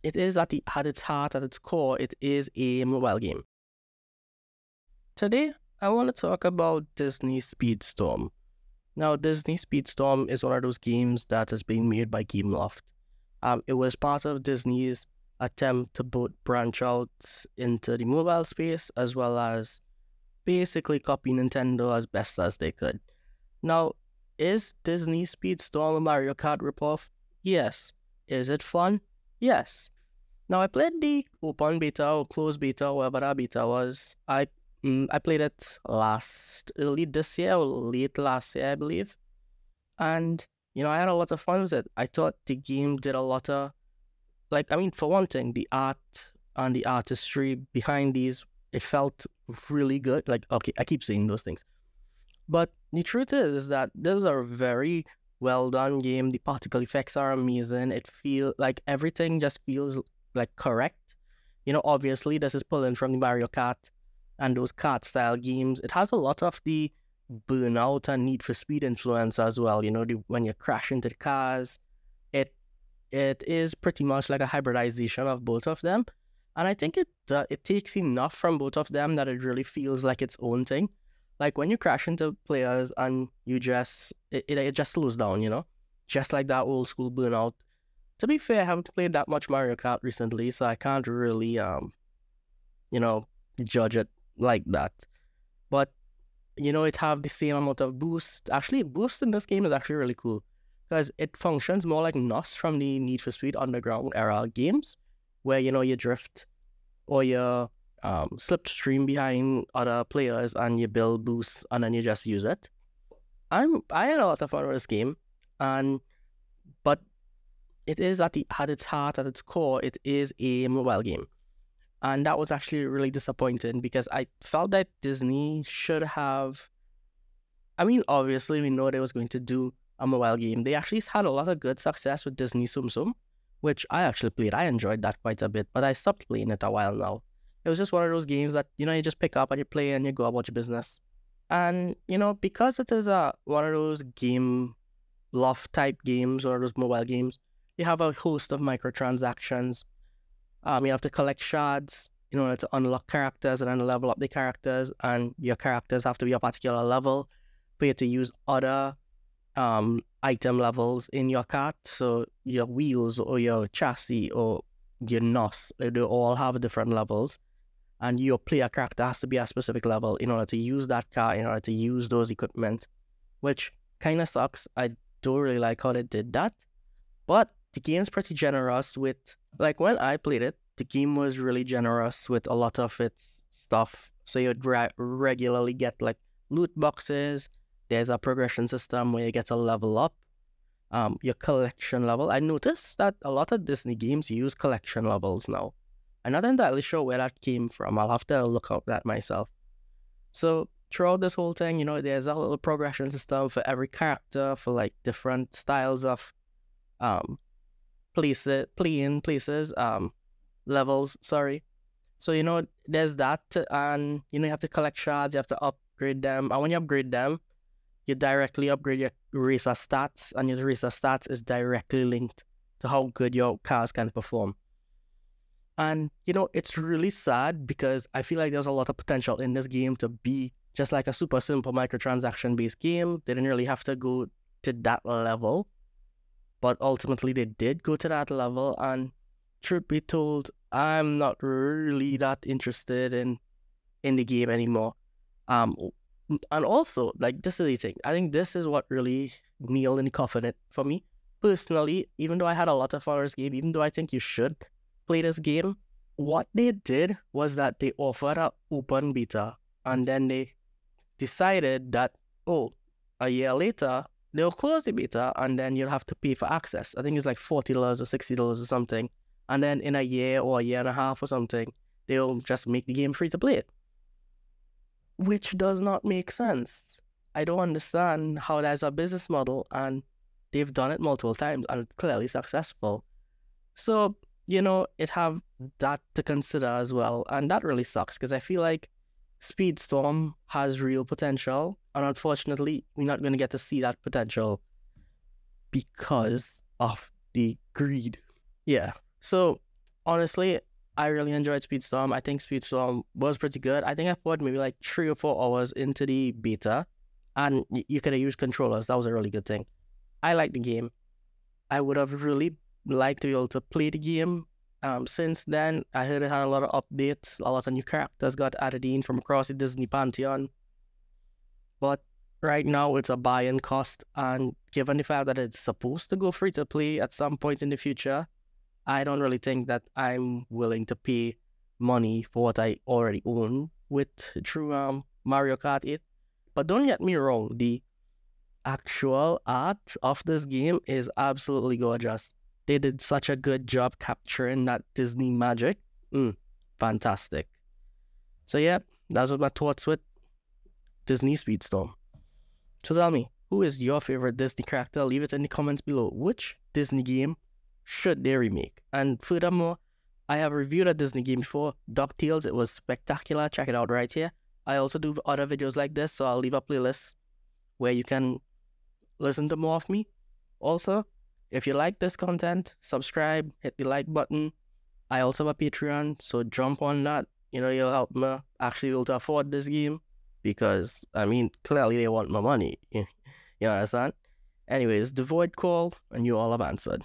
it is at its heart, at its core, it is a mobile game. Today, I want to talk about Disney Speedstorm. Now, Disney Speedstorm is one of those games that is being made by Gameloft. It was part of Disney's attempt to both branch out into the mobile space as well as basically copy Nintendo as best as they could. Now, is Disney Speedstorm a Mario Kart ripoff? Yes. Is it fun? Yes. Now, I played the open beta or closed beta, whatever that beta was. I played it early this year or late last year, I believe. And, I had a lot of fun with it. I thought the game did a lot of, for one thing, the art and the artistry behind these, it felt really good. Okay, I keep saying those things. But the truth is that this is a very well done game. The particle effects are amazing. It feels like everything just feels like correct. Obviously, this is pulling from the Mario Kart and those kart style games. It has a lot of the Burnout and Need for Speed influence as well. When you crash into the cars, it is pretty much like a hybridization of both of them. And I think it takes enough from both of them that it really feels like its own thing. Like when you crash into players and you just, it just slows down, just like that old school Burnout. To be fair, I haven't played that much Mario Kart recently, so I can't really, judge it like that. But, it have the same amount of boost. Actually, boost in this game is actually really cool because it functions more like NOS from the Need for Speed Underground era games, where, you drift or you slipstream behind other players and you build boosts and then you just use it. I had a lot of fun with this game, but it is at its heart, at its core, it is a mobile game. And that was actually really disappointing because I felt that Disney should have... obviously, we know they was going to do a mobile game. They actually had a lot of good success with Disney Tsum Tsum, which I actually played. I enjoyed that quite a bit, but I stopped playing it a while now. It was just one of those games that, you just pick up and you play and you go about your business. And, because it is one of those Gameloft type games or those mobile games, you have a host of microtransactions. You have to collect shards in order to unlock characters and then level up the characters, and your characters have to be a particular level for you to use other item levels in your cart. So your wheels or your chassis or your NOS, they all have different levels, and your player character has to be a specific level in order to use that car, in order to use those equipment, which kind of sucks. I don't really like how they did that, but the game's pretty generous with... when I played it, the game was really generous with a lot of its stuff. So you'd regularly get loot boxes. There's a progression system where you get a level up. Your collection level. I noticed that a lot of Disney games use collection levels now. I'm not entirely sure where that came from. I'll have to look up that myself. So throughout this whole thing, there's a little progression system for every character for different styles of places, levels, sorry. So, there's that, and, you have to collect shards, you have to upgrade them, and when you upgrade them, you directly upgrade your racer stats, and your racer stats is directly linked to how good your cars can perform. And, it's really sad because I feel like there's a lot of potential in this game to be just like a super simple microtransaction-based game. They didn't really have to go to that level. But ultimately, they did go to that level, and truth be told, I'm not really that interested in the game anymore. And also, this is the thing. I think this is what really nailed in the coffin for me. Personally, even though I had a lot of fun with this game, even though I think you should play this game, what they did was that they offered an open beta, and then they decided that, a year later, they'll close the beta, and then you'll have to pay for access. I think it's $40 or $60 or something. And then in a year or a year and a half or something, they'll just make the game free to play. Which does not make sense. I don't understand how that's a business model, and they've done it multiple times and it's clearly successful. So, it have that to consider as well. And that really sucks because I feel like Speedstorm has real potential, and unfortunately, we're not going to get to see that potential because of the greed. Yeah. So, Honestly, I really enjoyed Speedstorm. I think Speedstorm was pretty good. I think I put maybe like 3 or 4 hours into the beta, and you could have used controllers. That was a really good thing. I like the game. I would have really liked to be able to play the game. Since then, I heard it had a lot of updates, a lot of new characters got added in from across the Disney pantheon. But right now, it's a buy-in cost, and given the fact that it's supposed to go free to play at some point in the future, I don't really think that I'm willing to pay money for what I already own with through Mario Kart 8. But don't get me wrong, the actual art of this game is absolutely gorgeous. They did such a good job capturing that Disney magic. Fantastic. So yeah, that's what my thoughts with Disney Speedstorm. So tell me, who is your favorite Disney character? Leave it in the comments below. Which Disney game should they remake? And furthermore, I have reviewed a Disney game before, DuckTales. It was spectacular. Check it out right here. I also do other videos like this, so I'll leave a playlist where you can listen to more of me. Also, if you like this content, subscribe, hit the like button. I also have a Patreon, so jump on that. You'll help me actually able to afford this game because, I mean, clearly they want my money. You understand? Anyways, the Void call, and you all have answered.